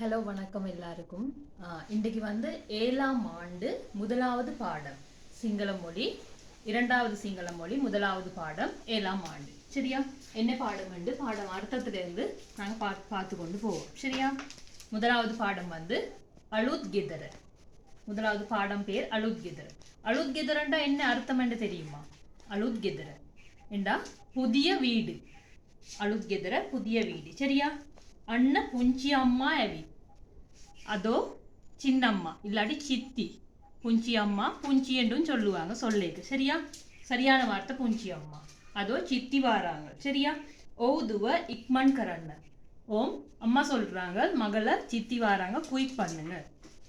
Hello வணக்கம் எல்லாருக்கும். இன்றைக்கு வந்து 7ஆம் ஆண்டு முதலாவது பாடம் சிங்கள மொழி, இரண்டாவது சிங்கள மொழி முதலாவது பாடம் 7ஆம் ஆண்டு. சரியா? என்ன பாடம் வந்து பாடம் அர்த்தத்திலிருந்து நாங்கள் பார்த்து கொண்டு போவோம். சரியா? முதலாவது பாடம் வந்து அலுத் கெதர. முதலாவது பாடம் பேர் அலுத் கெதர. அலுத் கெதரண்டா என்ன அர்த்தம் என்று தெரியுமா? அலுத் கெதர என்றா புதிய வீடு. அலுத் கெதர புதிய வீடு. சரியா? அண்ண புஞ்சி அம்மா எவி, அதோ சின்னம்மா இல்லாட்டி சித்தி. புஞ்சி அம்மா புஞ்சி என்றும் சொல்லுவாங்க சொல்லேக்கு. சரியா? சரியான வார்த்தை புஞ்சி அம்மா. அதோ சித்தி வாராங்க. சரியா? ஓதுவ இக்மன் கரண்ண. ஓம் அம்மா சொல்றாங்க மகளை சித்தி வாராங்க குயிக் பண்ணுங்க,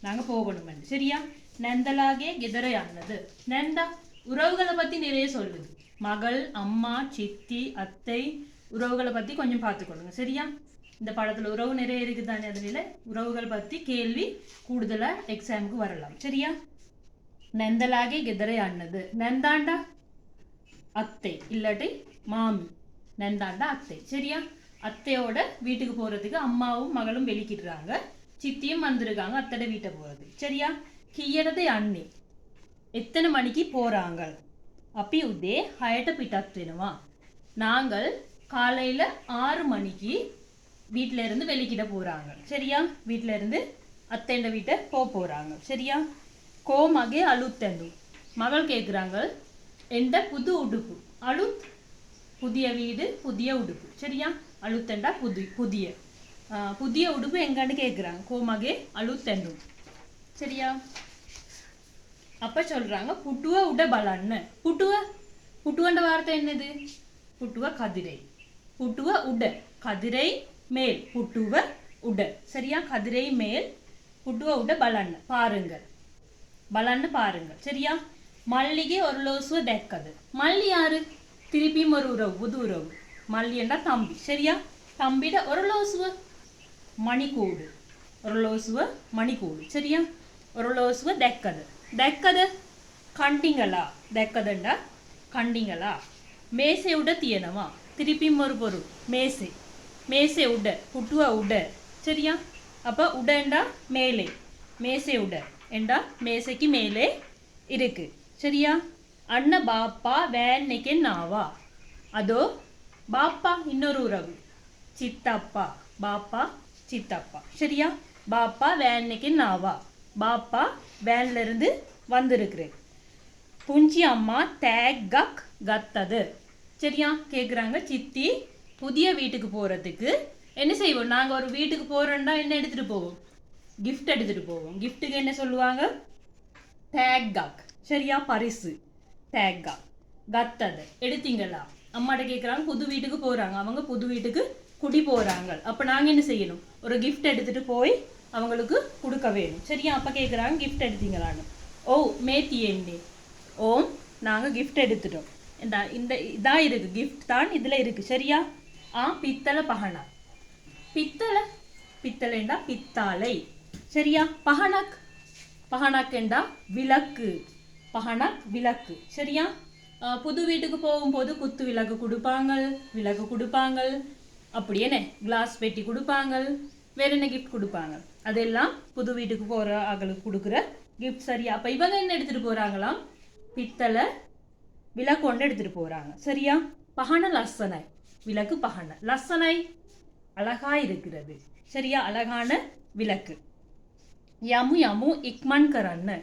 நாங்க போகணும். சரியா? நெந்தலாகே கெதரை அண்ணது. நெந்தா உறவுகளை பத்தி நிறைய சொல்லுது. மகள், அம்மா, சித்தி, அத்தை, உறவுகளை பத்தி கொஞ்சம் பார்த்துக்கொள்ளுங்க. சரியா? இந்த பாடத்துல உறவு நிறைய இருக்குது தானே, அதுல உறவுகள் பத்தி கேள்வி கூடுதலா எக்ஸாமுக்கு வரலாம். சரியா? நெந்தலாகே கெதரை அண்ணது. நெந்தாண்டா அத்தை இல்லாட்டி மாமி, நெந்தாண்டா அத்தை. சரியா? அத்தையோட வீட்டுக்கு போறதுக்கு அம்மாவும் மகளும் வெளிக்கிடுறாங்க, சித்தியும் வந்திருக்காங்க அத்தையோட வீட்டை போறது. சரியா? கியறதை அண்ணி எத்தனை மணிக்கு போறாங்க? அப்பி உதே ஹயட்ட பிட்டாத்துனுவா. நாங்கள் காலையில 6 மணிக்கு வீட்டில இருந்து வெளிக்கிட போறாங்க. சரியா? வீட்டில இருந்து அத்தைண்ட வீட்டை போறாங்க. சரியா? கோமகே அலுத்தண்டு. மகள் கேட்குறாங்க எந்த புது உடுப்பு. அலுத் புதிய வீடு புதிய உடுப்பு. சரியா? அலுத்தண்டா புதிய புதிய உடுப்பு எங்கன்னு கேட்குறாங்க. கோமகே அலுத்தண்டு. சரியா? அப்ப சொல்றாங்க புட்டுவ உட பலன்னு. புட்டுவன்ற வார்த்தை என்னது? புட்டுவ கதிரை. புட்டுவ உட கதிரை மேல், புட்டுவ உட. சரியா? கதிரை மேல் புட்டுவ உட பலன்னு பாருங்கள். பலன்னு பாருங்கள். சரியா? மல்லிகை ஒரு லோசுவ தெக்கது. மல்லி யாரு? திருப்பியும் ஒரு உறவு, புது உறவு. மல்லி என்றா தம்பி. சரியா? தம்பிட ஒரு லோசுவ மணிக்கூடு. ஒரு லோசுவ மணிக்கூடு. சரியா? ஒரு லோசுவ தெக்கது. தெக்கது கண்டிங்களா. தெக்கதுண்டா கண்டிங்களா. மேசை உட தியனவா. திருப்பியும் ஒரு பொருள் மேசை. மேசை உட புட்டுவ உட. சரியா? அப்ப உடண்டா மேலே, மேசை உட என்றா மேசைக்கு மேலே இருக்கு. சரியா? அண்ண பாப்பா வேன்னைக்கு நாவா. அதோ பாப்பா இன்னொரு உறவு, சித்தப்பா. பாப்பா சித்தப்பா. சரியா? பாப்பா வேன்னைக்கு நாவா. பாப்பா வேன்ல இருந்து வந்திருக்கிறேன். புஞ்சி அம்மா தேகக் கத்தது. சரியா? கேக்குறாங்க சித்தி புதிய வீட்டுக்கு போறதுக்கு என்ன செய்வோம்? நாங்க ஒரு வீட்டுக்கு போறோம்னா என்ன எடுத்துட்டு போவோம்? கிஃப்ட் எடுத்துட்டு போவோம். கிஃப்ட்டுக்கு என்ன சொல்லுவாங்க? தேகக். சரியா? பரிசு. தேகா கத்தது. எடுத்தீங்களா? அம்மாட்ட கேட்குறாங்க புது வீட்டுக்கு போறாங்க, அவங்க புது வீட்டுக்கு குடி போறாங்க. அப்ப நாங்க என்ன செய்யணும்? ஒரு கிஃப்ட் எடுத்துட்டு போய் அவங்களுக்கு கொடுக்க வேணும். சரியா? அப்ப கேட்குறாங்க கிஃப்ட் எடுத்தீங்களான்னு. ஓ மேத்தியேண்டி. ஓம் நாங்க கிஃப்ட் எடுத்துட்டோம். இந்த இதான் இருக்கு, கிஃப்ட் தான் இதுல இருக்கு. சரியா? பித்தளை பகனா. பித்தளை பித்தளைண்டா பித்தாளை. சரியா? பகனக் பகனக் என்றா விளக்கு. பகனக் விளக்கு. சரியா? புது வீட்டுக்கு போகும்போது குத்து விளக்கு கொடுப்பாங்க, விளக்கு கொடுப்பாங்க, அப்படி என்ன கிளாஸ் பெட்டி கொடுப்பாங்க, வேற என்ன கிஃப்ட் கொடுப்பாங்க. அதெல்லாம் புது வீட்டுக்கு போற ஆகளுக்கு கொடுக்குற கிஃப்ட். சரியா? அப்ப இவங்க என்ன எடுத்துட்டு போறாங்களாம்? பித்தளை விளக்கு கொண்டு எடுத்துட்டு போறாங்க. சரியா? பகன லசனை. விளக்கு பகன லசனை அழகா இருக்கிறது. சரியா? அழகான விளக்கு. யமு யமு இக்மன் கரன்னு.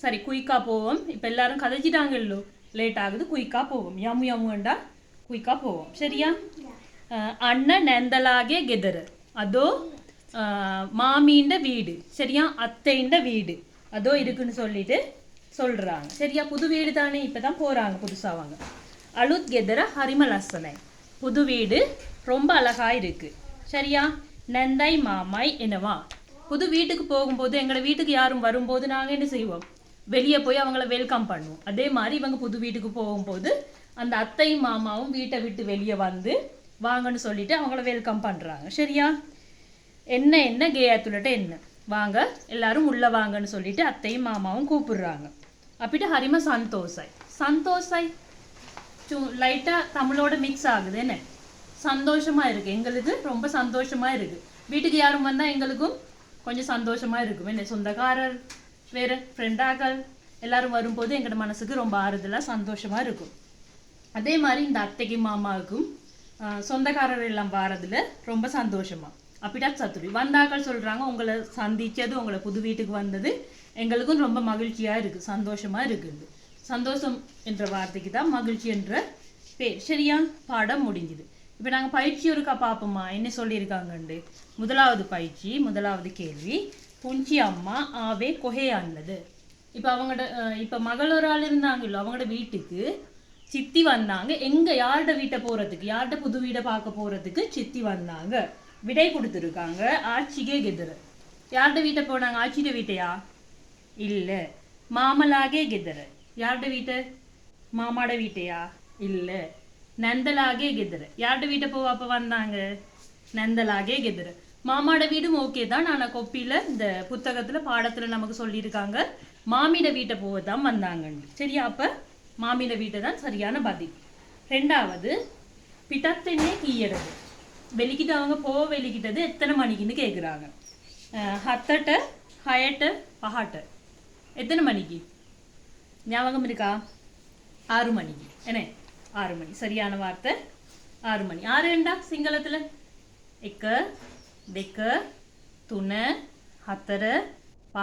சரி, குயிக்கா போவோம். இப்ப எல்லாரும் கதைச்சிட்டாங்கல்லோ, லேட் ஆகுது, குயிக்கா போவோம். யமு யமுண்டா குயிக்கா போவோம். சரியா? அண்ணன் நெந்தலாகே கெதரு. அதோ மாமீண்ட வீடு. சரியா? அத்தைண்ட வீடு அதோ இருக்குன்னு சொல்லிட்டு சொல்றாங்க. சரியா? புது வீடு தானே, இப்பதான் போறாங்க புதுசா அவங்க. அலுத் கெதர ஹரிமலசனை. புது வீடு ரொம்ப அழகா இருக்கு. சரியா? நெந்தை மாமாய் என்னவா. புது வீட்டுக்கு போகும்போது எங்களை வீட்டுக்கு யாரும் வரும்போது நாங்க என்ன செய்வோம்? வெளியே போய் அவங்கள வெல்கம் பண்ணுவோம். அதே மாதிரி இவங்க புது வீட்டுக்கு போகும்போது அந்த அத்தை மாமாவும் வீட்டை விட்டு வெளியே வந்து வாங்கன்னு சொல்லிட்டு அவங்கள வெல்கம் பண்றாங்க. சரியா? என்ன என்ன கேயத்துலட்ட என்ன வாங்க எல்லாரும் உள்ள வாங்கன்னு சொல்லிட்டு அத்தையும் மாமாவும் கூப்பிடுறாங்க. அப்பிட்டு ஹரிம சந்தோஷாய். சந்தோஷாய் லைட்டா தமிழோட மிக்ஸ் ஆகுது. என்ன சந்தோஷமா இருக்கு, எங்களுக்கு ரொம்ப சந்தோஷமா இருக்கு. வீட்டுக்கு யாரும் வந்தா எங்களுக்கும் கொஞ்சம் சந்தோஷமா இருக்கும். என்ன சொந்தக்காரர் வேற ஃப்ரெண்டாக்கள் எல்லாரும் வரும்போது எங்களோட மனசுக்கு ரொம்ப ஆறுதலா சந்தோஷமா இருக்கும். அதே மாதிரி இந்த அத்தைக்கும் மாமாவுக்கும் சொந்தக்காரர் எல்லாம் வாரதுல ரொம்ப சந்தோஷமா அப்படிட்டா சத்துரி வந்தாக்கள் சொல்றாங்க, உங்களை சந்திச்சது, உங்களை புது வீட்டுக்கு வந்தது எங்களுக்கும் ரொம்ப மகிழ்ச்சியா இருக்கு, சந்தோஷமா இருக்குது. சந்தோஷம் என்ற வார்த்தைக்கு தான் மகிழ்ச்சி என்ற பேர். சரியா? பாடம் முடிஞ்சுது. இப்போ நாங்கள் பயிற்சி ஒருக்கா பார்ப்போமா என்ன சொல்லியிருக்காங்கண்டு. முதலாவது பயிற்சி, முதலாவது கேள்வி, புஞ்சி அம்மா ஆவே கொஹே ஆனது. இப்போ அவங்களோட இப்போ மகள் ஒரு ஆள் இருந்தாங்கல்ல, அவங்களோட வீட்டுக்கு சித்தி வந்தாங்க. எங்க யார்கிட்ட வீட்டை போறதுக்கு, யார்கிட்ட புது வீடை பார்க்க போறதுக்கு சித்தி வந்தாங்க. விடை கொடுத்துருக்காங்க ஆட்சிகே கெதர. யார்கிட்ட வீட்டை போனாங்க? ஆட்சியோட வீட்டையா? இல்லை, மாமலாகே கெதர. யார்கிட்ட வீட்டை? மாமாட வீட்டையா? இல்லை, நந்தலாகே கெதர. யார்கிட்ட வீட்டை போவ அப்போ வந்தாங்க? நந்தலாகே கெதர. மாமாட வீடும் ஓகே தான். ஆனால் கொப்பியில் இந்த புத்தகத்தில் பாடத்தில் நமக்கு சொல்லியிருக்காங்க மாமிட வீட்டை போவதான் வந்தாங்கன்னு. சரியா? அப்போ மாமிட வீட்டை தான் சரியான பதில். ரெண்டாவது, பிட்டத்தனே கீயறது. வெளிக்கிட்டு அவங்க வெளிக்கிட்டது எத்தனை மணிக்குன்னு கேட்குறாங்க. ஹத்தட்ட ஹயட்ட பஹாட்ட. எத்தனை மணிக்கு ஞாபகம் இருக்கா? 6 மணிக்கு. என்ன? 6 மணி. சரியான வார்த்தை 6 மணி. 6 ஏண்டா சிங்களத்தில்? 1 2 3 4